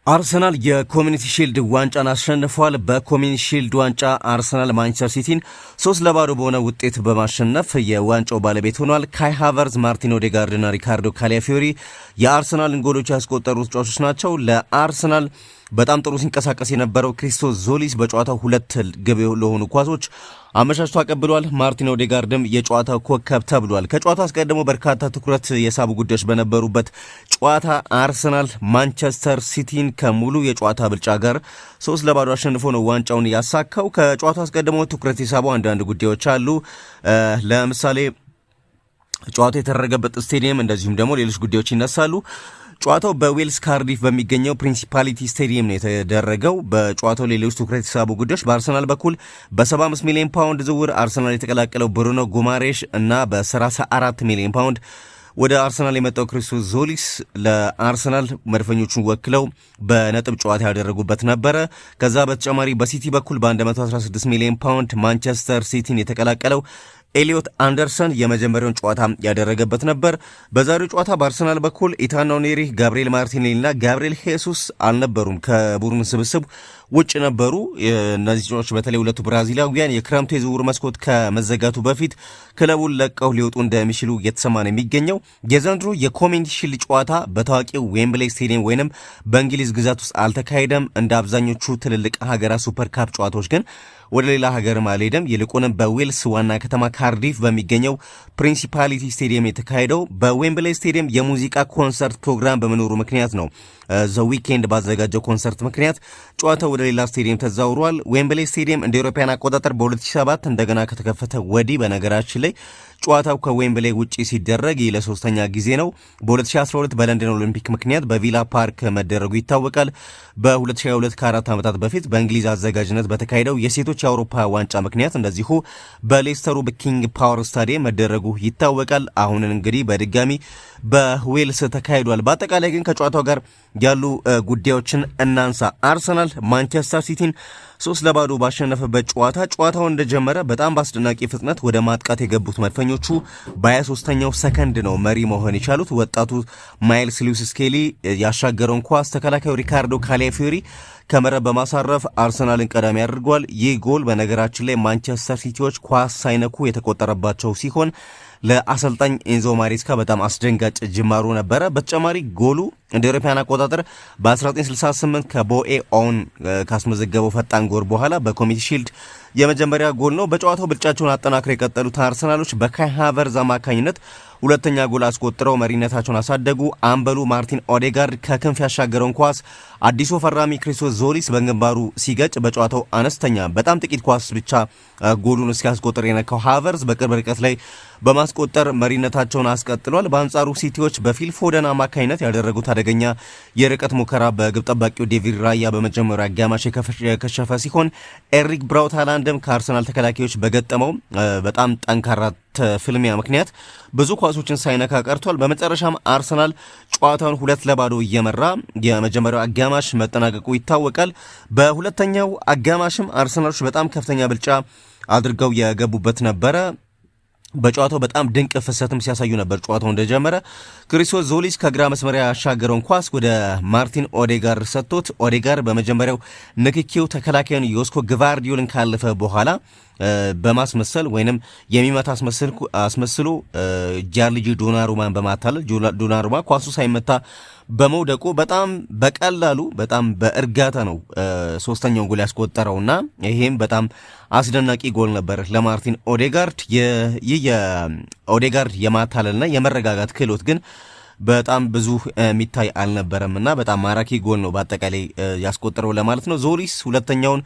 አርሰናል የኮሚኒቲ ሺልድ ዋንጫን አሸንፏል። በኮሚኒቲ ሺልድ ዋንጫ አርሰናል ማንቸስተር ሲቲን 3-0 በሆነ ውጤት በማሸነፍ የዋንጫው ባለቤት ሆኗል። ካይ ሃቨርዝ፣ ማርቲን ኦዴጋርድ እና ሪካርዶ ካላፊዮሪ የአርሰናልን ጎሎች ያስቆጠሩ ተጫዋቾች ናቸው። ለአርሰናል በጣም ጥሩ ሲንቀሳቀስ የነበረው ክሪስቶስ ዞሊስ በጨዋታው 2 ግብ ለሆኑ ኳሶች አመቻችቶ አቀብሏል። ማርቲን ኦዴጋርድም የጨዋታው ኮከብ ተብሏል። ከጨዋታው አስቀድሞ በርካታ ትኩረት የሳቡ ጉዳዮች በነበሩበት ጨዋታ አርሰናል ማንቸስተር ሲቲን ከሙሉ የጨዋታ ብልጫ ጋር 3-0 አሸንፎ ነው ዋንጫውን ያሳካው። ከጨዋታው አስቀድሞ ትኩረት የሳቡ አንዳንድ ጉዳዮች አሉ። ለምሳሌ ጨዋታው የተደረገበት ስቴዲየም፣ እንደዚሁም ደግሞ ሌሎች ጉዳዮች ይነሳሉ። ጨዋታው በዌልስ ካርዲፍ በሚገኘው ፕሪንሲፓሊቲ ስቴዲየም ነው የተደረገው። በጨዋታው ሌሎች ትኩረት የሳቡ ጉዳዮች በአርሰናል በኩል በ75 ሚሊዮን ፓውንድ ዝውውር አርሰናል የተቀላቀለው ብሩኖ ጉማሬሽ እና በ34 ሚሊዮን ፓውንድ ወደ አርሰናል የመጣው ክሪስቶስ ዞሊስ ለአርሰናል መድፈኞቹን ወክለው በነጥብ ጨዋታ ያደረጉበት ነበረ። ከዛ በተጨማሪ በሲቲ በኩል በ116 ሚሊዮን ፓውንድ ማንቸስተር ሲቲን የተቀላቀለው ኤሊዮት አንደርሰን የመጀመሪያውን ጨዋታ ያደረገበት ነበር። በዛሬው ጨዋታ በአርሰናል በኩል ኢታን ኒሪ፣ ጋብሪኤል ማርቲኔሊ እና ጋብሪኤል ሄሱስ አልነበሩም፣ ከቡድን ስብስብ ውጭ ነበሩ። እነዚህ ጨዋቾች በተለይ ሁለቱ ብራዚላዊያን የክረምቱ የዝውውር መስኮት ከመዘጋቱ በፊት ክለቡን ለቀው ሊወጡ እንደሚችሉ እየተሰማ ነው የሚገኘው። የዘንድሮ የኮሚኒቲ ሺልድ ጨዋታ በታዋቂው ዌምብሌይ ስቴዲየም ወይንም በእንግሊዝ ግዛት ውስጥ አልተካሄደም። እንደ አብዛኞቹ ትልልቅ ሀገራት ሱፐር ካፕ ጨዋታዎች ግን ወደ ሌላ ሀገርም አልሄደም። ይልቁንም በዌልስ ዋና ከተማ ካርዲፍ በሚገኘው ፕሪንሲፓሊቲ ስቴዲየም የተካሄደው። በዌምብሌይ ስቴዲየም የሙዚቃ ኮንሰርት ፕሮግራም በመኖሩ ምክንያት ነው ዘ ዊኬንድ ባዘጋጀው ኮንሰርት ምክንያት ጨዋታው ወደ ሌላ ስቴዲየም ተዛውሯል። ዌምብሌይ ስቴዲየም እንደ አውሮፓውያን አቆጣጠር በ2007 እንደገና ከተከፈተ ወዲህ በነገራችን ላይ ጨዋታው ከዌምብሌይ ውጪ ሲደረግ ለሶስተኛ ጊዜ ነው። በ2012 በለንደን ኦሊምፒክ ምክንያት በቪላ ፓርክ መደረጉ ይታወቃል። በ2022 ከ4 ዓመታት በፊት በእንግሊዝ አዘጋጅነት በተካሄደው የሴቶች የአውሮፓ ዋንጫ ምክንያት እንደዚሁ በሌስተሩ በኪንግ ፓወር ስታዲየም መደረጉ ይታወቃል። አሁን እንግዲህ በድጋሚ በዌልስ ተካሂዷል። በአጠቃላይ ግን ከጨዋታው ጋር ያሉ ጉዳዮችን እናንሳ። አርሰናል ማንቸስተር ሲቲን 3-0 ባሸነፈበት ጨዋታው እንደጀመረ በጣም በአስደናቂ ፍጥነት ወደ ማጥቃት የገቡት መድፈኞቹ በ23ኛው ሰከንድ ነው መሪ መሆን የቻሉት። ወጣቱ ማይልስ ሉዊስ ስኬሊ ያሻገረውን ኳስ ተከላካዩ ሪካርዶ ካላፊዮሪ ከመረብ በማሳረፍ አርሰናልን ቀዳሚ አድርጓል። ይህ ጎል በነገራችን ላይ ማንቸስተር ሲቲዎች ኳስ ሳይነኩ የተቆጠረባቸው ሲሆን ለአሰልጣኝ ኤንዞ ማሬስካ በጣም አስደንጋጭ ጅማሩ ነበረ። በተጨማሪ ጎሉ እንደ አውሮፓውያን አቆጣጠር በ1968 ከቦኤ ኦውን ካስመዘገበው ፈጣን ጎል በኋላ በኮሚኒቲ ሺልድ የመጀመሪያ ጎል ነው። በጨዋታው ብልጫቸውን አጠናክረው የቀጠሉት አርሰናሎች በካይ ሃቨርዝ አማካኝነት ሁለተኛ ጎል አስቆጥረው መሪነታቸውን አሳደጉ። አምበሉ ማርቲን ኦዴጋርድ ከክንፍ ያሻገረውን ኳስ አዲሱ ፈራሚ ክሪስቶስ ዞሊስ በግንባሩ ሲገጭ በጨዋታው አነስተኛ በጣም ጥቂት ኳስ ብቻ ጎሉን እስኪያስቆጥር የነካው ሃቨርዝ በቅርብ ርቀት ላይ በማስቆጠር መሪነታቸውን አስቀጥሏል። በአንጻሩ ሲቲዎች በፊል ፎደን አማካኝነት ያደረጉት አደገኛ የርቀት ሙከራ በግብ ጠባቂው ዴቪድ ራያ በመጀመሪያ አጋማሽ የከሸፈ ሲሆን ኤሪክ ብራውት ሃላንድም ከአርሰናል ተከላካዮች በገጠመው በጣም ጠንካራ ፍልሚያ ምክንያት ብዙ ኳሶችን ሳይነካ ቀርቷል። በመጨረሻም አርሰናል ጨዋታውን 2-0 እየመራ የመጀመሪያው አጋማሽ መጠናቀቁ ይታወቃል። በሁለተኛው አጋማሽም አርሰናሎች በጣም ከፍተኛ ብልጫ አድርገው የገቡበት ነበረ። በጨዋታው በጣም ድንቅ ፍሰትም ሲያሳዩ ነበር። ጨዋታው እንደጀመረ ክሪስቶስ ዞሊስ ከግራ መስመር ያሻገረውን ኳስ ወደ ማርቲን ኦዴጋርድ ሰጥቶት ኦዴጋርድ በመጀመሪያው ንክኪው ተከላካዩን ዮስኮ ግቫርዲዮልን ካለፈ በኋላ በማስመሰል ወይንም የሚመታ አስመስሎ ጃርሊጂ ዶናሩማን በማታለል ዶናሩማ ኳሱ ሳይመታ በመውደቁ በጣም በቀላሉ በጣም በእርጋታ ነው ሶስተኛውን ጎል ያስቆጠረውና ይሄም በጣም አስደናቂ ጎል ነበር ለማርቲን ኦዴጋርድ። ይህ የኦዴጋርድ የማታለልና የመረጋጋት ክህሎት ግን በጣም ብዙ የሚታይ አልነበረምና በጣም ማራኪ ጎል ነው በአጠቃላይ ያስቆጠረው ለማለት ነው። ዞሊስ ሁለተኛውን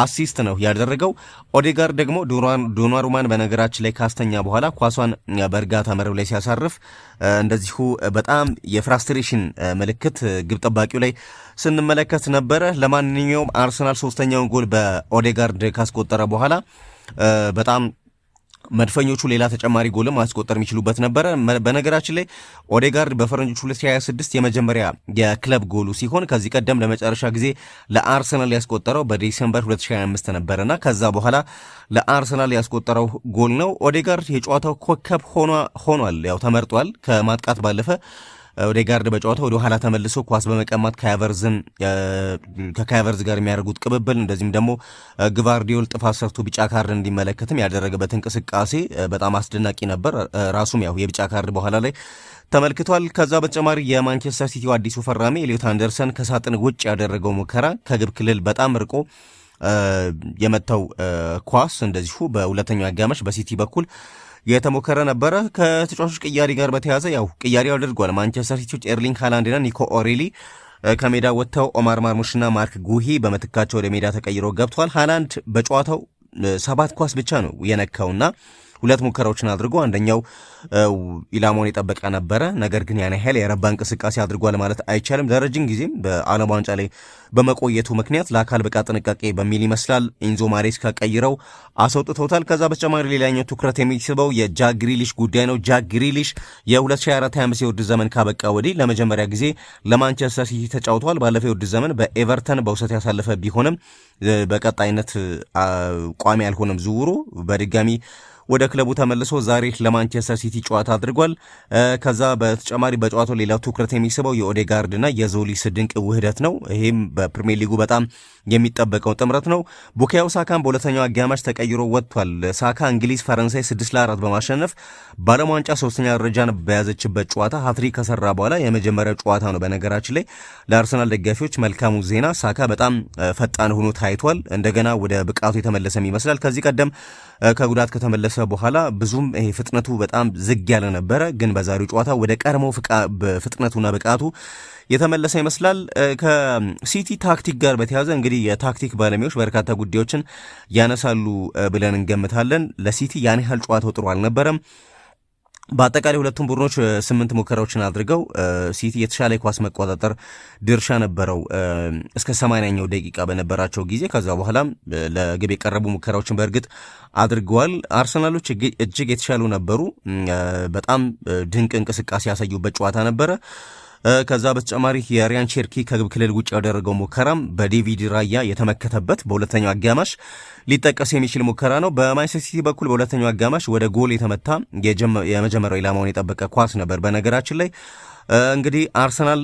አሲስት ነው ያደረገው። ኦዴጋርድ ደግሞ ዶናሩማን በነገራችን ላይ ካስተኛ በኋላ ኳሷን በእርጋታ መረብ ላይ ሲያሳርፍ እንደዚሁ በጣም የፍራስትሬሽን ምልክት ግብ ጠባቂው ላይ ስንመለከት ነበረ። ለማንኛውም አርሰናል ሶስተኛውን ጎል በኦዴጋርድ ካስቆጠረ በኋላ በጣም መድፈኞቹ ሌላ ተጨማሪ ጎልም ማስቆጠር የሚችሉበት ነበረ። በነገራችን ላይ ኦዴጋርድ በፈረንጆቹ 2026 የመጀመሪያ የክለብ ጎሉ ሲሆን ከዚህ ቀደም ለመጨረሻ ጊዜ ለአርሰናል ያስቆጠረው በዲሴምበር 2025 ነበርና ከዛ በኋላ ለአርሰናል ያስቆጠረው ጎል ነው። ኦዴጋርድ የጨዋታው ኮከብ ሆኗል፣ ያው ተመርጧል። ከማጥቃት ባለፈ ኦዴጋርድ በጨዋታው ወደ ኋላ ተመልሶ ኳስ በመቀማት ከካቨርዝ ጋር የሚያደርጉት ቅብብል እንደዚህም ደግሞ ግቫርዲዮል ጥፋት ሰርቶ ቢጫ ካርድ እንዲመለከትም ያደረገበት እንቅስቃሴ በጣም አስደናቂ ነበር። ራሱም ያው የቢጫ ካርድ በኋላ ላይ ተመልክቷል። ከዛ በተጨማሪ የማንቸስተር ሲቲው አዲሱ ፈራሚ ኤሊዮት አንደርሰን ከሳጥን ውጭ ያደረገው ሙከራ ከግብ ክልል በጣም ርቆ የመታው ኳስ እንደዚሁ በሁለተኛው አጋማሽ በሲቲ በኩል የተሞከረ ነበረ። ከተጫዋቾች ቅያሪ ጋር በተያዘ ያው ቅያሪው አድርጓል። ማንቸስተር ሲቲዎች ኤርሊንግ ሃላንድና ኒኮ ኦሬሊ ከሜዳ ወጥተው ኦማር ማርሙሽና ማርክ ጉሂ በመትካቸው ወደ ሜዳ ተቀይረው ገብቷል። ሃላንድ በጨዋታው 7 ኳስ ብቻ ነው የነካውና 2 ሙከራዎችን አድርጎ አንደኛው ኢላማውን የጠበቀ ነበረ። ነገር ግን ያን ያህል የረባ እንቅስቃሴ አድርጓል ማለት አይቻልም። ለረጅም ጊዜም በዓለም ዋንጫ ላይ በመቆየቱ ምክንያት ለአካል ብቃት ጥንቃቄ በሚል ይመስላል ኢንዞ ማሬስካ ቀይረው አስወጥተውታል። ከዛ በተጨማሪ ሌላኛው ትኩረት የሚስበው የጃክ ግሪሊሽ ጉዳይ ነው። ጃክ ግሪሊሽ የ2024/25 የውድድር ዘመን ካበቃ ወዲህ ለመጀመሪያ ጊዜ ለማንቸስተር ሲቲ ተጫውቷል። ባለፈው የውድድር ዘመን በኤቨርተን በውሰት ያሳለፈ ቢሆንም በቀጣይነት ቋሚ ያልሆነም ዝውውሩ በድጋሚ ወደ ክለቡ ተመልሶ ዛሬ ለማንቸስተር ሲቲ ጨዋታ አድርጓል። ከዛ በተጨማሪ በጨዋታው ሌላው ትኩረት የሚስበው የኦዴጋርድና የዞሊስ ድንቅ ውህደት ነው። ይህም በፕሪሚየር ሊጉ በጣም የሚጠበቀው ጥምረት ነው። ቡካዮ ሳካን በሁለተኛው አጋማሽ ተቀይሮ ወጥቷል። ሳካ እንግሊዝ ፈረንሳይ 6-4 በማሸነፍ በዓለም ዋንጫ 3ኛ ደረጃን በያዘችበት ጨዋታ ሃትሪክ ከሰራ በኋላ የመጀመሪያው ጨዋታ ነው። በነገራችን ላይ ለአርሰናል ደጋፊዎች መልካሙ ዜና ሳካ በጣም ፈጣን ሆኖ ታይቷል። እንደገና ወደ ብቃቱ የተመለሰም ይመስላል። ከዚህ ቀደም ከጉዳት ከተመለሰ በኋላ ብዙም ይሄ ፍጥነቱ በጣም ዝግ ያለ ነበረ፣ ግን በዛሬው ጨዋታ ወደ ቀድሞ ፍጥነቱና ብቃቱ የተመለሰ ይመስላል። ከሲቲ ታክቲክ ጋር በተያዘ እንግዲህ የታክቲክ ባለሙያዎች በርካታ ጉዳዮችን ያነሳሉ ብለን እንገምታለን። ለሲቲ ያን ያህል ጨዋታው ጥሩ አልነበረም። በአጠቃላይ ሁለቱም ቡድኖች 8 ሙከራዎችን አድርገው ሲቲ የተሻለ ኳስ መቆጣጠር ድርሻ ነበረው እስከ 80ኛው ደቂቃ በነበራቸው ጊዜ። ከዛ በኋላም ለግብ የቀረቡ ሙከራዎችን በእርግጥ አድርገዋል። አርሰናሎች እጅግ የተሻሉ ነበሩ። በጣም ድንቅ እንቅስቃሴ ያሳዩበት ጨዋታ ነበረ። ከዛ በተጨማሪ የሪያን ቼርኪ ከግብ ክልል ውጭ ያደረገው ሙከራም በዴቪድ ራያ የተመከተበት በሁለተኛው አጋማሽ ሊጠቀስ የሚችል ሙከራ ነው። በማንቸስተር ሲቲ በኩል በሁለተኛው አጋማሽ ወደ ጎል የተመታ የመጀመሪያው ኢላማውን የጠበቀ ኳስ ነበር። በነገራችን ላይ እንግዲህ አርሰናል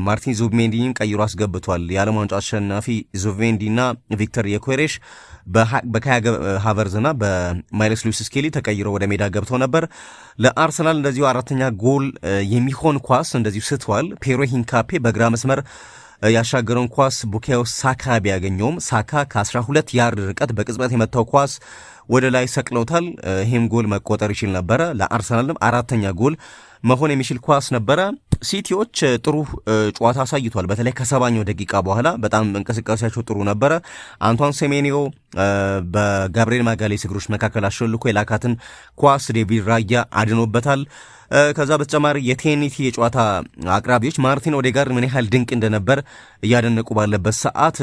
ማርቲን ዙቢሜንዲን ቀይሮ አስገብቷል። የዓለም ዋንጫ አሸናፊ ዙቢሜንዲና ቪክተር ዮኬሬሽ በካይ ሃቨርዝና በማይልስ ሉዊስ ስኬሊ ተቀይሮ ወደ ሜዳ ገብተው ነበር። ለአርሰናል እንደዚሁ አራተኛ ጎል የሚሆን ኳስ እንደዚሁ ስተዋል። ፔሮ ሂንካፔ በግራ መስመር ያሻገረውን ኳስ ቡካዮ ሳካ ቢያገኘውም ሳካ ከ12 ያርድ ርቀት በቅጽበት የመታው ኳስ ወደ ላይ ሰቅለውታል። ይህም ጎል መቆጠር ይችል ነበረ። ለአርሰናልም አራተኛ ጎል መሆን የሚችል ኳስ ነበረ። ሲቲዎች ጥሩ ጨዋታ አሳይቷል። በተለይ ከ70ኛው ደቂቃ በኋላ በጣም እንቅስቃሴያቸው ጥሩ ነበረ። አንቷን ሴሜኒዮ በጋብሪኤል ማጋሌስ እግሮች መካከል አሸልኮ የላካትን ኳስ ዴቪድ ራያ አድኖበታል። ከዛ በተጨማሪ የቴኒቲ የጨዋታ አቅራቢዎች ማርቲን ኦዴጋርድ ምን ያህል ድንቅ እንደነበር እያደነቁ ባለበት ሰዓት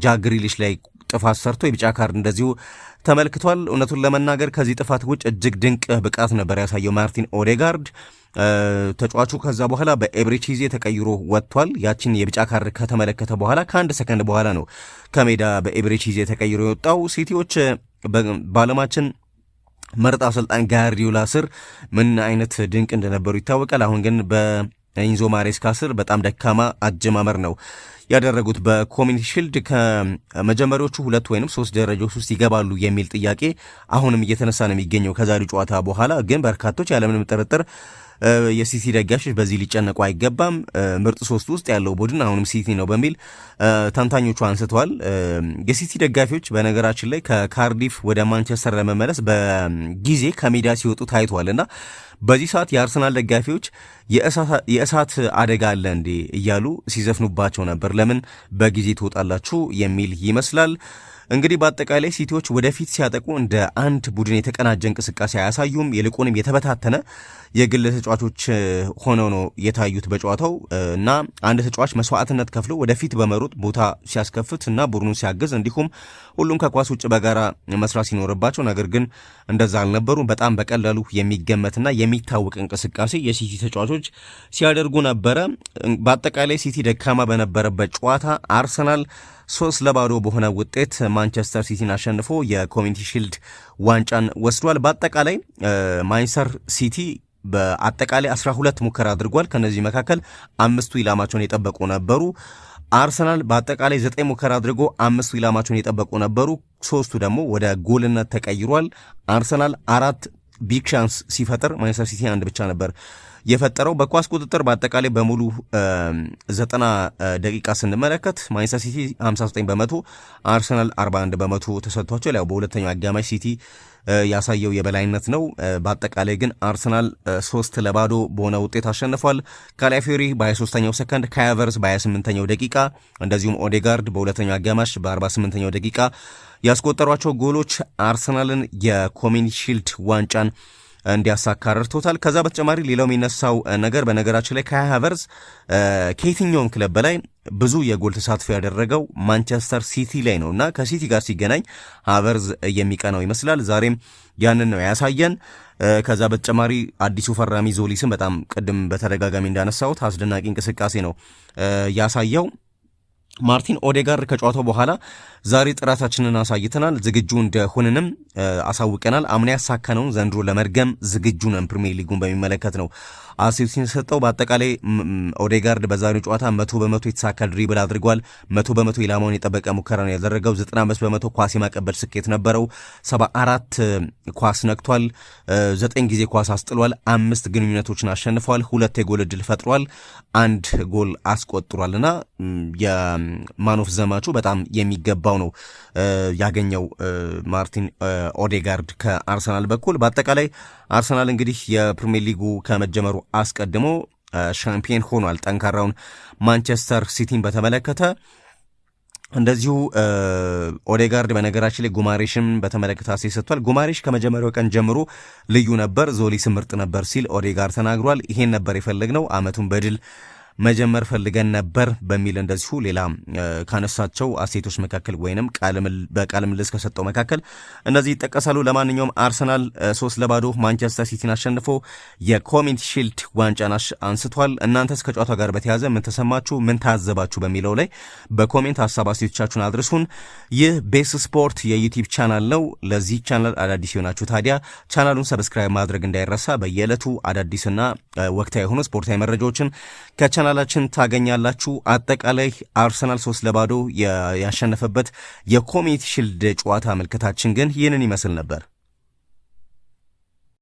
ጃክ ግሪሊሽ ላይ ጥፋት ሰርቶ የቢጫ ካርድ እንደዚሁ ተመልክቷል። እውነቱን ለመናገር ከዚህ ጥፋት ውጭ እጅግ ድንቅ ብቃት ነበር ያሳየው ማርቲን ኦዴጋርድ። ተጫዋቹ ከዛ በኋላ በኤብሬቺዜ ተቀይሮ ወጥቷል። ያችን የቢጫ ካርድ ከተመለከተ በኋላ ከ1 ሰከንድ በኋላ ነው ከሜዳ በኤብሬቺዜ ተቀይሮ የወጣው። ሲቲዎች በዓለማችን ምርጥ አሰልጣኝ ጋርዲዮላ ስር ምን አይነት ድንቅ እንደነበሩ ይታወቃል። አሁን ግን በኢንዞ ማሬስካ ስር በጣም ደካማ አጀማመር ነው ያደረጉት። በኮሚኒቲ ሺልድ ከመጀመሪያዎቹ 2 ወይም 3 ደረጃዎች ውስጥ ይገባሉ የሚል ጥያቄ አሁንም እየተነሳ ነው የሚገኘው ከዛሬው ጨዋታ በኋላ። ግን በርካቶች ያለምንም ጥርጥር የሲቲ ደጋፊዎች በዚህ ሊጨነቁ አይገባም፣ ምርጥ 3 ውስጥ ያለው ቡድን አሁንም ሲቲ ነው በሚል ተንታኞቹ አንስተዋል። የሲቲ ደጋፊዎች በነገራችን ላይ ከካርዲፍ ወደ ማንቸስተር ለመመለስ በጊዜ ከሜዳ ሲወጡ ታይቷልና በዚህ ሰዓት የአርሰናል ደጋፊዎች የእሳት አደጋ አለ እንዴ እያሉ ሲዘፍኑባቸው ነበር። ለምን በጊዜ ትወጣላችሁ የሚል ይመስላል። እንግዲህ በአጠቃላይ ሲቲዎች ወደፊት ሲያጠቁ እንደ አንድ ቡድን የተቀናጀ እንቅስቃሴ አያሳዩም። ይልቁንም የተበታተነ የግል ተጫዋቾች ሆነው ነው የታዩት በጨዋታው እና አንድ ተጫዋች መስዋዕትነት ከፍሎ ወደፊት በመሮጥ ቦታ ሲያስከፍት እና ቡድኑን ሲያግዝ እንዲሁም ሁሉም ከኳስ ውጭ በጋራ መስራት ሲኖርባቸው፣ ነገር ግን እንደዛ አልነበሩም። በጣም በቀላሉ የሚገመትና የሚታወቅ እንቅስቃሴ የሲቲ ተጫዋቾች ሲያደርጉ ነበረ። በአጠቃላይ ሲቲ ደካማ በነበረበት ጨዋታ አርሰናል 3-0 በሆነ ውጤት ማንቸስተር ሲቲን አሸንፎ የኮሚኒቲ ሺልድ ዋንጫን ወስዷል። በአጠቃላይ ማንቸስተር ሲቲ በአጠቃላይ 12 ሙከራ አድርጓል። ከነዚህ መካከል 5ቱ ኢላማቸውን የጠበቁ ነበሩ። አርሰናል በአጠቃላይ 9 ሙከራ አድርጎ 5ቱ ኢላማቸውን የጠበቁ ነበሩ። 3ቱ ደግሞ ወደ ጎልነት ተቀይሯል። አርሰናል 4 ቢግ ቻንስ ሲፈጥር ማንቸስተር ሲቲ አንድ ብቻ ነበር የፈጠረው። በኳስ ቁጥጥር በአጠቃላይ በሙሉ 90 ደቂቃ ስንመለከት ማንቸስተር ሲቲ 59 በመቶ፣ አርሰናል 41 በመቶ ተሰጥቷቸዋል። ያው በሁለተኛው አጋማሽ ሲቲ ያሳየው የበላይነት ነው። በአጠቃላይ ግን አርሰናል 3-0 በሆነ ውጤት አሸንፏል። ካላፊዮሪ በ23ኛው ሰከንድ፣ ካይ ሃቨርትዝ በ28ኛው ደቂቃ እንደዚሁም ኦዴጋርድ በሁለተኛው አጋማሽ በ48ኛው ደቂቃ ያስቆጠሯቸው ጎሎች አርሰናልን የኮሚኒቲ ሺልድ ዋንጫን እንዲያሳካ ረድቶታል። ከዛ በተጨማሪ ሌላው የሚነሳው ነገር በነገራችን ላይ ካይ ሃቨርትዝ ከየትኛውም ክለብ በላይ ብዙ የጎል ተሳትፎ ያደረገው ማንቸስተር ሲቲ ላይ ነው እና ከሲቲ ጋር ሲገናኝ ሃቨርትዝ የሚቀናው ይመስላል። ዛሬም ያንን ነው ያሳየን። ከዛ በተጨማሪ አዲሱ ፈራሚ ዞሊስን በጣም ቅድም በተደጋጋሚ እንዳነሳሁት አስደናቂ እንቅስቃሴ ነው ያሳየው። ማርቲን ኦዴጋርድ ከጨዋታው በኋላ ዛሬ ጥራታችንን አሳይተናል፣ ዝግጁ እንደሆንንም አሳውቀናል። አምና ያሳካነውን ዘንድሮ ለመድገም ዝግጁ ነን። ፕሪሚየር ሊጉን በሚመለከት ነው አሴፕሲን ሰጠው። በአጠቃላይ ኦዴጋርድ በዛሬው ጨዋታ 100% የተሳካ ድሪብል አድርጓል። 100% ኢላማውን የጠበቀ ሙከራ ነው ያደረገው። 95% ኳስ የማቀበል ስኬት ነበረው። 74 ኳስ ነክቷል። 9 ጊዜ ኳስ አስጥሏል። 5 ግንኙነቶችን አሸንፏል። 2 የጎል ዕድል ፈጥሯል። 1 ጎል አስቆጥሯልና የማን ኦፍ ዘማቹ በጣም የሚገባው ነው ያገኘው ማርቲን ኦዴጋርድ ከአርሰናል በኩል። በአጠቃላይ አርሰናል እንግዲህ የፕሪሚየር ሊጉ ከመጀመሩ አስቀድሞ ሻምፒዮን ሆኗል። ጠንካራውን ማንቸስተር ሲቲን በተመለከተ እንደዚሁ ኦዴጋርድ በነገራችን ላይ ጉማሬሽን በተመለከተ አስተያየት ሰጥቷል። ጉማሬሽ ከመጀመሪያው ቀን ጀምሮ ልዩ ነበር፣ ዞሊስ ምርጥ ነበር ሲል ኦዴጋርድ ተናግሯል። ይሄን ነበር የፈለግነው፣ አመቱን በድል መጀመር ፈልገን ነበር በሚል እንደዚሁ ሌላ ካነሳቸው አስተያየቶች መካከል ወይንም በቃለ ምልልስ ከሰጠው መካከል እነዚህ ይጠቀሳሉ። ለማንኛውም አርሰናል 3-0 ማንቸስተር ሲቲን አሸንፎ የኮሚኒቲ ሺልድ ዋንጫን አንስቷል። እናንተስ ከጨዋታው ጋር በተያያዘ ምን ተሰማችሁ፣ ምን ታዘባችሁ በሚለው ላይ በኮሜንት ሀሳብ አስተያየቶቻችሁን አድርሱን። ይህ ቤስ ስፖርት የዩቲዩብ ቻናል ነው። ለዚህ ቻናል አዳዲስ የሆናችሁ ታዲያ ቻናሉን ሰብስክራይብ ማድረግ እንዳይረሳ። በየዕለቱ አዳዲስና ወቅታዊ የሆኑ ስፖርታዊ መረጃዎችን ቻናላችን ታገኛላችሁ። አጠቃላይ አርሰናል 3-0 ያሸነፈበት የኮሚኒቲ ሺልድ ጨዋታ ምልክታችን ግን ይህንን ይመስል ነበር።